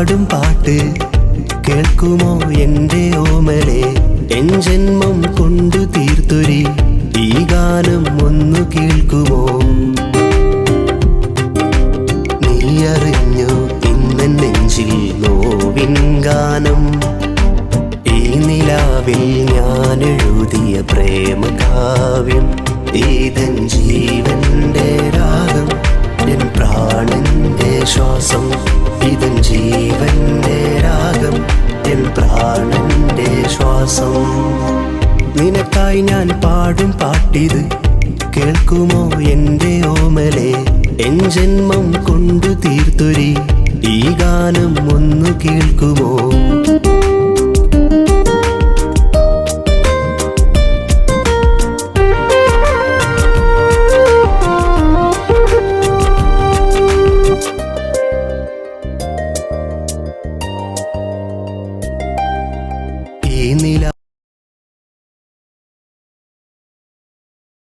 പാടും പാട്ട് കേൾക്കുമോ എൻ്റെ ഓമലെ? എൻ ജന്മം കൊണ്ടു തീർത്തൊരി ഈ ഗാനം ഒന്നു കേൾക്കുമോ? നീ അറിഞ്ഞു ഇന്ന് നെഞ്ചിൽ നോവിൻ ഗാനം, ഈ നിലാവിൽ ഞാൻ എഴുതിയ പ്രേമകാവ്യം. ഇതൻ ജീവന്റെ രാഗം, എൻ പ്രാണന്റെ ശ്വാസം. ഇതൻ ജീവന്റെ രാഗം, എൻ പ്രാണന്റെ ശ്വാസം. നിനക്കായി ഞാൻ പാടും പാട്ടിത് കേൾക്കുമോ എൻ്റെ ഓമലെ? എൻ ജന്മം കൊണ്ടു തീർത്തൊരി ഈ ഗാനം ഒന്നു കേൾക്കുമോ?